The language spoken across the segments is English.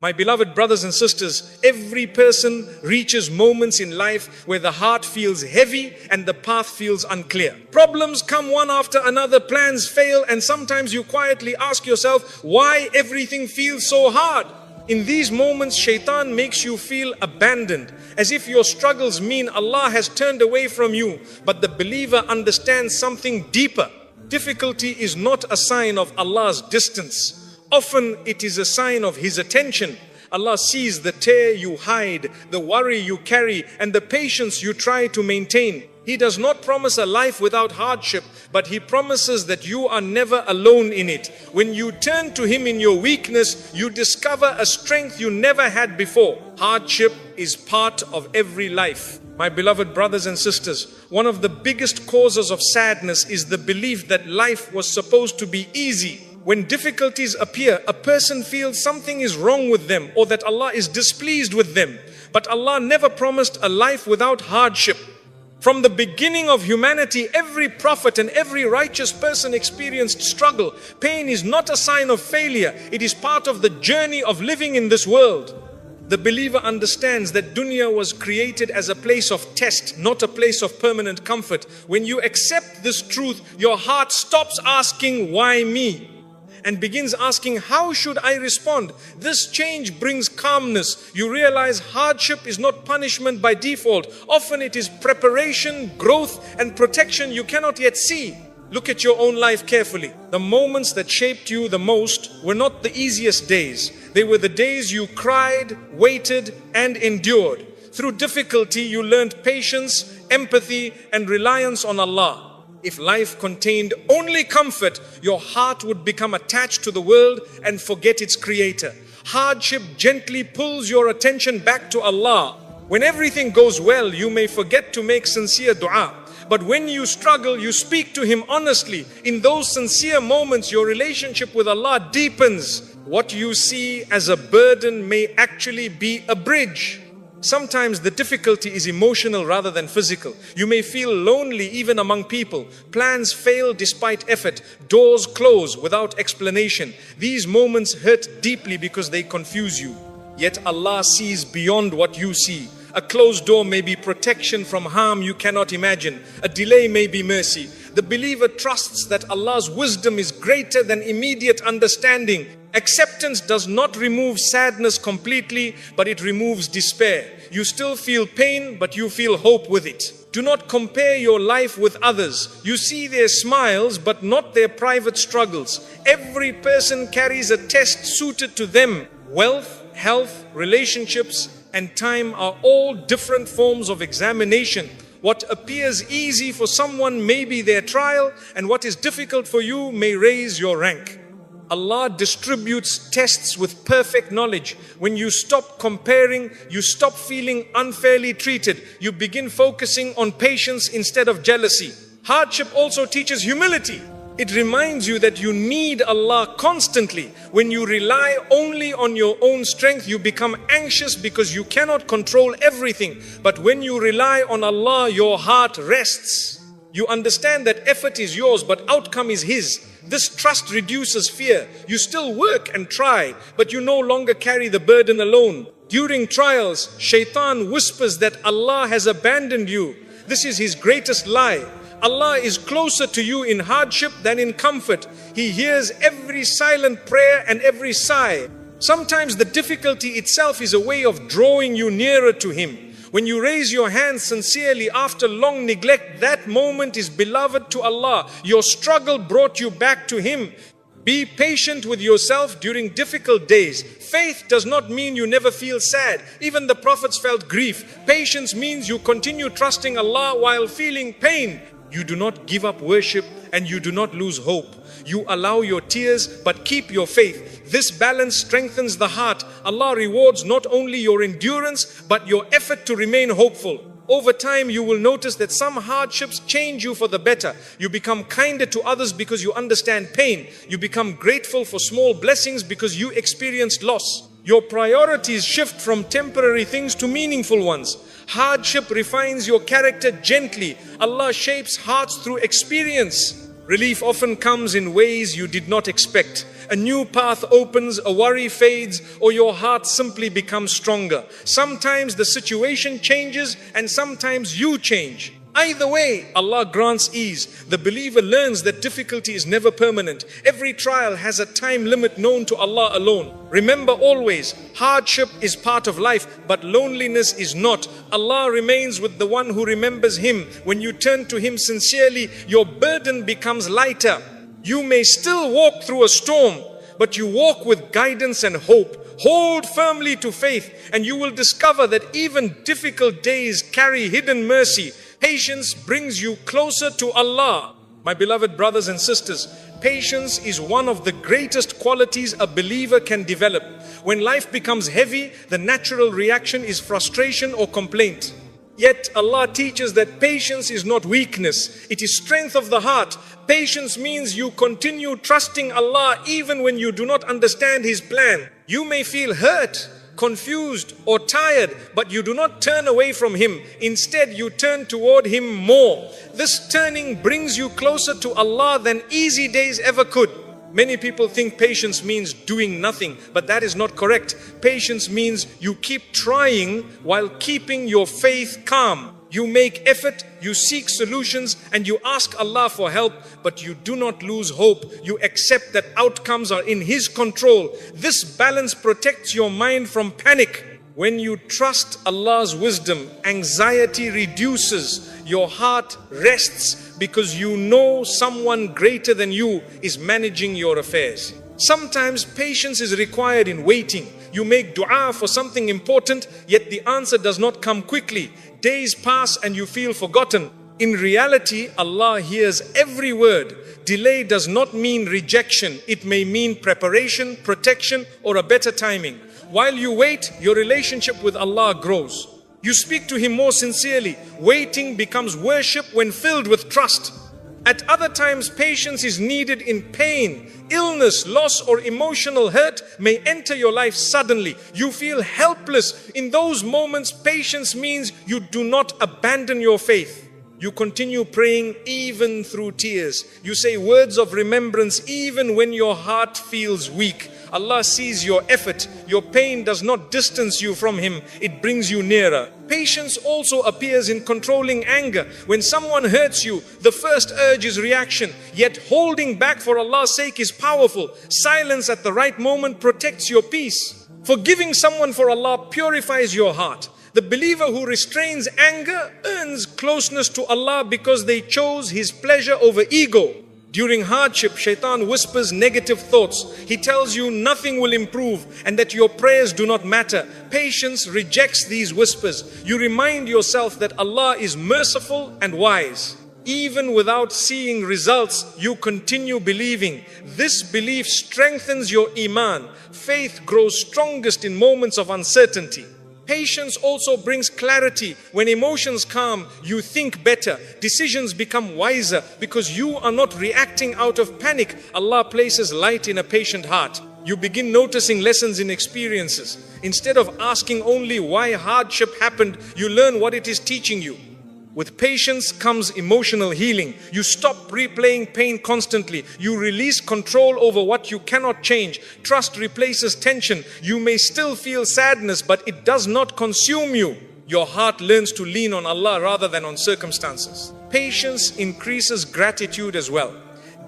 My beloved brothers and sisters, every person reaches moments in life where the heart feels heavy and the path feels unclear. Problems come one after another, plans fail, and sometimes you quietly ask yourself, why everything feels so hard? In these moments, shaitan makes you feel abandoned, as if your struggles mean Allah has turned away from you. But the believer understands something deeper. Difficulty is not a sign of Allah's distance. Often it is a sign of His attention. Allah sees the tear you hide, the worry you carry, and the patience you try to maintain. He does not promise a life without hardship, but He promises that you are never alone in it. When you turn to Him in your weakness, you discover a strength you never had before. Hardship is part of every life. My beloved brothers and sisters, one of the biggest causes of sadness is the belief that life was supposed to be easy. When difficulties appear, a person feels something is wrong with them or that Allah is displeased with them. But Allah never promised a life without hardship. From the beginning of humanity, every prophet and every righteous person experienced struggle. Pain is not a sign of failure. It is part of the journey of living in this world. The believer understands that dunya was created as a place of test, not a place of permanent comfort. When you accept this truth, your heart stops asking, why me? And begins asking, how should I respond? This change brings calmness. You realize hardship is not punishment by default. Often it is preparation, growth, and protection you cannot yet see. Look at your own life carefully. The moments that shaped you the most were not the easiest days. They were the days you cried, waited, and endured. Through difficulty, you learned patience, empathy, and reliance on Allah. If life contained only comfort, your heart would become attached to the world and forget its creator. Hardship gently pulls your attention back to Allah. When everything goes well, you may forget to make sincere dua. But when you struggle, you speak to Him honestly. In those sincere moments, your relationship with Allah deepens. What you see as a burden may actually be a bridge. Sometimes the difficulty is emotional rather than physical. You may feel lonely even among people. Plans fail despite effort. Doors close without explanation. These moments hurt deeply because they confuse you. Yet Allah sees beyond what you see. A closed door may be protection from harm you cannot imagine. A delay may be mercy. The believer trusts that Allah's wisdom is greater than immediate understanding. Acceptance does not remove sadness completely, but it removes despair. You still feel pain, but you feel hope with it. Do not compare your life with others. You see their smiles, but not their private struggles. Every person carries a test suited to them. Wealth, health, relationships, and time are all different forms of examination. What appears easy for someone may be their trial, and what is difficult for you may raise your rank. Allah distributes tests with perfect knowledge. When you stop comparing, you stop feeling unfairly treated. You begin focusing on patience instead of jealousy. Hardship also teaches humility. It reminds you that you need Allah constantly. When you rely only on your own strength, you become anxious because you cannot control everything. But when you rely on Allah, your heart rests. You understand that effort is yours, but outcome is His. This trust reduces fear. You still work and try, but you no longer carry the burden alone. During trials, shaitan whispers that Allah has abandoned you. This is his greatest lie. Allah is closer to you in hardship than in comfort. He hears every silent prayer and every sigh. Sometimes the difficulty itself is a way of drawing you nearer to Him. When you raise your hands sincerely after long neglect, that moment is beloved to Allah. Your struggle brought you back to Him. Be patient with yourself during difficult days. Faith does not mean you never feel sad. Even the prophets felt grief. Patience means you continue trusting Allah while feeling pain. You do not give up worship and you do not lose hope. You allow your tears but keep your faith. This balance strengthens the heart. Allah rewards not only your endurance but your effort to remain hopeful. Over time, you will notice that some hardships change you for the better. You become kinder to others because you understand pain. You become grateful for small blessings because you experienced loss. Your priorities shift from temporary things to meaningful ones. Hardship refines your character gently. Allah shapes hearts through experience. Relief often comes in ways you did not expect. A new path opens, a worry fades, or your heart simply becomes stronger. Sometimes the situation changes and sometimes you change. Either way, Allah grants ease. The believer learns that difficulty is never permanent. Every trial has a time limit known to Allah alone. Remember always, hardship is part of life, but loneliness is not. Allah remains with the one who remembers Him. When you turn to Him sincerely, your burden becomes lighter. You may still walk through a storm, but you walk with guidance and hope. Hold firmly to faith, and you will discover that even difficult days carry hidden mercy. Patience brings you closer to Allah. My beloved brothers and sisters, patience is one of the greatest qualities a believer can develop. When life becomes heavy, the natural reaction is frustration or complaint. Yet Allah teaches that patience is not weakness, it is strength of the heart. Patience means you continue trusting Allah even when you do not understand His plan. You may feel hurt, confused or tired, but you do not turn away from Him. Instead, you turn toward Him more. This turning brings you closer to Allah than easy days ever could. Many people think patience means doing nothing, but that is not correct. Patience means you keep trying while keeping your faith calm. You make effort, you seek solutions, and you ask Allah for help, but you do not lose hope. You accept that outcomes are in His control. This balance protects your mind from panic. When you trust Allah's wisdom, anxiety reduces. Your heart rests because you know someone greater than you is managing your affairs. Sometimes patience is required in waiting. You make dua for something important, yet the answer does not come quickly. Days pass and you feel forgotten. In reality, Allah hears every word. Delay does not mean rejection. It may mean preparation, protection, or a better timing. While you wait, your relationship with Allah grows. You speak to Him more sincerely. Waiting becomes worship when filled with trust. At other times, patience is needed in pain. Illness, loss, or emotional hurt may enter your life suddenly. You feel helpless. In those moments, patience means you do not abandon your faith. You continue praying even through tears. You say words of remembrance even when your heart feels weak. Allah sees your effort. Your pain does not distance you from Him. It brings you nearer. Patience also appears in controlling anger. When someone hurts you, the first urge is reaction. Yet holding back for Allah's sake is powerful. Silence at the right moment protects your peace. Forgiving someone for Allah purifies your heart. The believer who restrains anger earns closeness to Allah because they chose His pleasure over ego. During hardship, shaitan whispers negative thoughts. He tells you nothing will improve and that your prayers do not matter. Patience rejects these whispers. You remind yourself that Allah is merciful and wise. Even without seeing results, you continue believing. This belief strengthens your iman. Faith grows strongest in moments of uncertainty. Patience also brings clarity. When emotions calm, you think better. Decisions become wiser because you are not reacting out of panic. Allah places light in a patient heart. You begin noticing lessons in experiences. Instead of asking only why hardship happened, you learn what it is teaching you. With patience comes emotional healing. You stop replaying pain constantly. You release control over what you cannot change. Trust replaces tension. You may still feel sadness, but it does not consume you. Your heart learns to lean on Allah rather than on circumstances. Patience increases gratitude as well.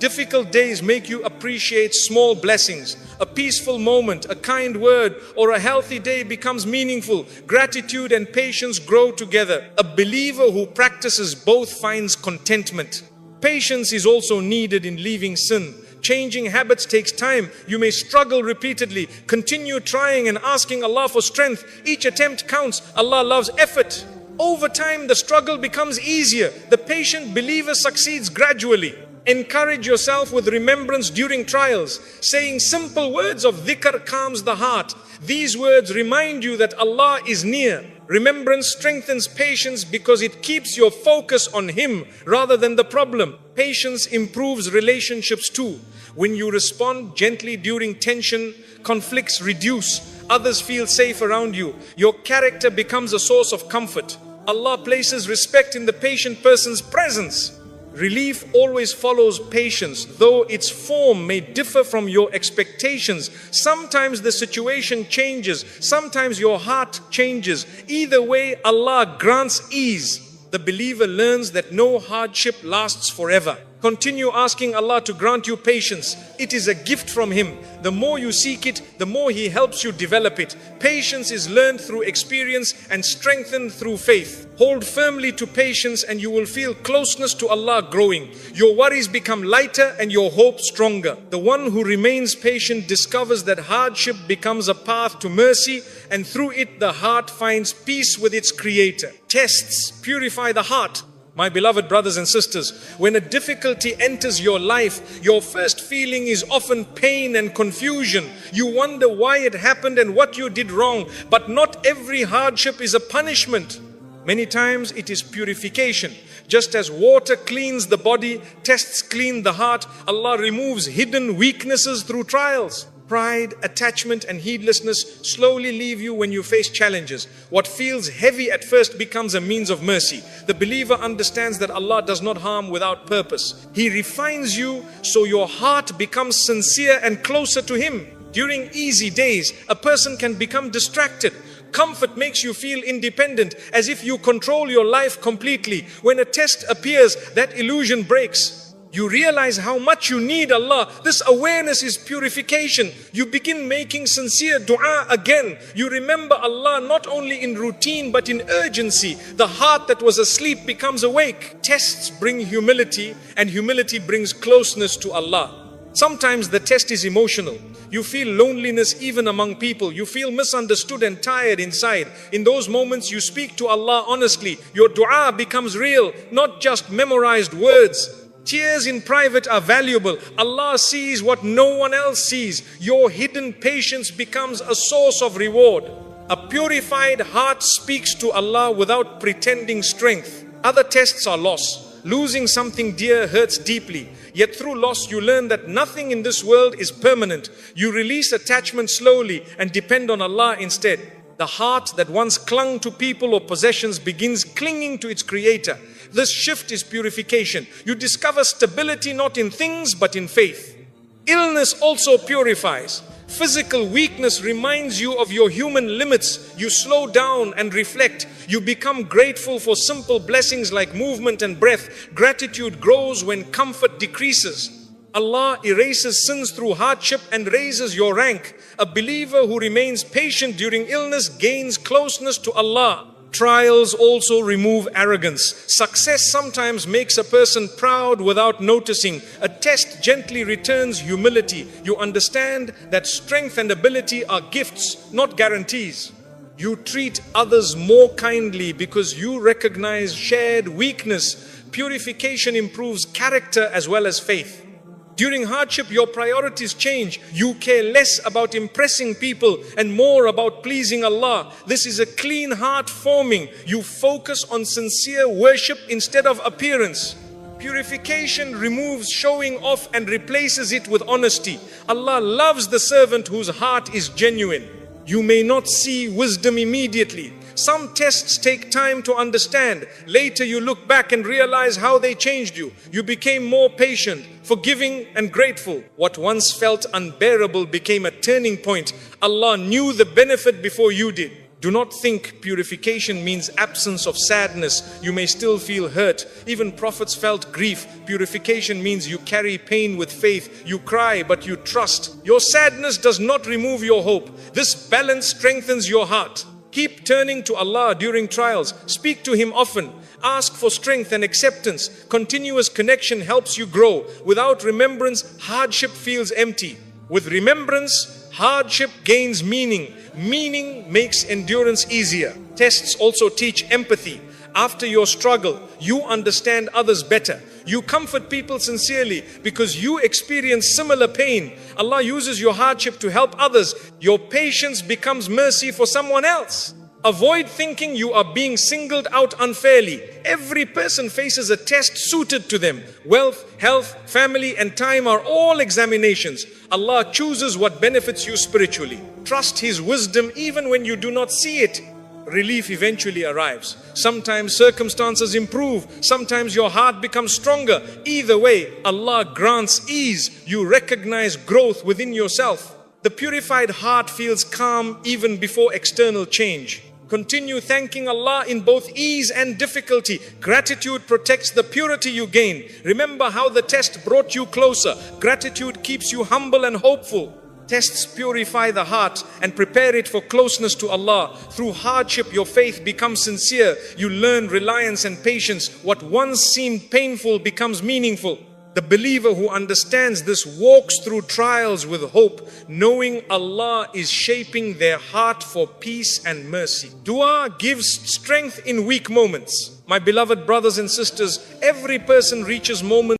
Difficult days make you appreciate small blessings. A peaceful moment, a kind word, or a healthy day becomes meaningful. Gratitude and patience grow together. A believer who practices both finds contentment. Patience is also needed in leaving sin. Changing habits takes time. You may struggle repeatedly. Continue trying and asking Allah for strength. Each attempt counts. Allah loves effort. Over time, the struggle becomes easier. The patient believer succeeds gradually. Encourage yourself with remembrance during trials. Saying simple words of dhikr calms the heart. These words remind you that Allah is near. Remembrance strengthens patience because it keeps your focus on Him rather than the problem. Patience improves relationships too. When you respond gently during tension, conflicts reduce. Others feel safe around you. Your character becomes a source of comfort. Allah places respect in the patient person's presence. Relief always follows patience, though its form may differ from your expectations. Sometimes the situation changes, sometimes your heart changes. Either way, Allah grants ease. The believer learns that no hardship lasts forever. Continue asking Allah to grant you patience. It is a gift from Him. The more you seek it, the more He helps you develop it. Patience is learned through experience and strengthened through faith. Hold firmly to patience and you will feel closeness to Allah growing. Your worries become lighter and your hope stronger. The one who remains patient discovers that hardship becomes a path to mercy, and through it the heart finds peace with its Creator. Tests purify the heart. My beloved brothers and sisters, when a difficulty enters your life, your first feeling is often pain and confusion. You wonder why it happened and what you did wrong. But not every hardship is a punishment. Many times it is purification. Just as water cleans the body, tests clean the heart, Allah removes hidden weaknesses through trials. Pride, attachment and heedlessness slowly leave you when you face challenges. What feels heavy at first becomes a means of mercy. The believer understands that Allah does not harm without purpose. He refines you so your heart becomes sincere and closer to Him. During easy days, a person can become distracted. Comfort makes you feel independent, as if you control your life completely. When a test appears, that illusion breaks. You realize how much you need Allah. This awareness is purification. You begin making sincere dua again. You remember Allah not only in routine but in urgency. The heart that was asleep becomes awake. Tests bring humility, and humility brings closeness to Allah. Sometimes the test is emotional. You feel loneliness even among people. You feel misunderstood and tired inside. In those moments you speak to Allah honestly. Your dua becomes real, not just memorized words. Tears in private are valuable. Allah sees what no one else sees. Your hidden patience becomes a source of reward. A purified heart speaks to Allah without pretending strength. Other tests are loss. Losing something dear hurts deeply. Yet through loss you learn that nothing in this world is permanent. You release attachment slowly and depend on Allah instead. The heart that once clung to people or possessions begins clinging to its Creator. This shift is purification. You discover stability not in things but in faith. Illness also purifies. Physical weakness reminds you of your human limits. You slow down and reflect. You become grateful for simple blessings like movement and breath. Gratitude grows when comfort decreases. Allah erases sins through hardship and raises your rank. A believer who remains patient during illness gains closeness to Allah. Trials also remove arrogance. Success sometimes makes a person proud without noticing. A test gently returns humility. You understand that strength and ability are gifts, not guarantees. You treat others more kindly because you recognize shared weakness. Purification improves character as well as faith. During hardship, your priorities change. You care less about impressing people and more about pleasing Allah. This is a clean heart forming. You focus on sincere worship instead of appearance. Purification removes showing off and replaces it with honesty. Allah loves the servant whose heart is genuine. You may not see wisdom immediately. Some tests take time to understand. Later you look back and realize how they changed you. You became more patient, forgiving and grateful. What once felt unbearable became a turning point. Allah knew the benefit before you did. Do not think purification means absence of sadness. You may still feel hurt. Even prophets felt grief. Purification means you carry pain with faith. You cry, but you trust. Your sadness does not remove your hope. This balance strengthens your heart. Keep turning to Allah during trials. Speak to Him often. Ask for strength and acceptance. Continuous connection helps you grow. Without remembrance, hardship feels empty. With remembrance, hardship gains meaning. Meaning makes endurance easier. Tests also teach empathy. After your struggle, you understand others better. You comfort people sincerely because you experience similar pain. Allah uses your hardship to help others. Your patience becomes mercy for someone else. Avoid thinking you are being singled out unfairly. Every person faces a test suited to them. Wealth, health, family and time are all examinations. Allah chooses what benefits you spiritually. Trust His wisdom even when you do not see it. relief eventually arrives. Sometimes circumstances improve. Sometimes your heart becomes stronger. Either way, Allah grants ease. You recognize growth within yourself. The purified heart feels calm even before external change. Continue thanking Allah in both ease and difficulty. Gratitude protects the purity you gain. Remember how the test brought you closer. Gratitude keeps you humble and hopeful. Tests purify the heart and prepare it for closeness to Allah. Through hardship, your faith becomes sincere. You learn reliance and patience. What once seemed painful becomes meaningful. The believer who understands this walks through trials with hope, knowing Allah is shaping their heart for peace and mercy. Dua gives strength in weak moments. My beloved brothers and sisters, every person reaches moments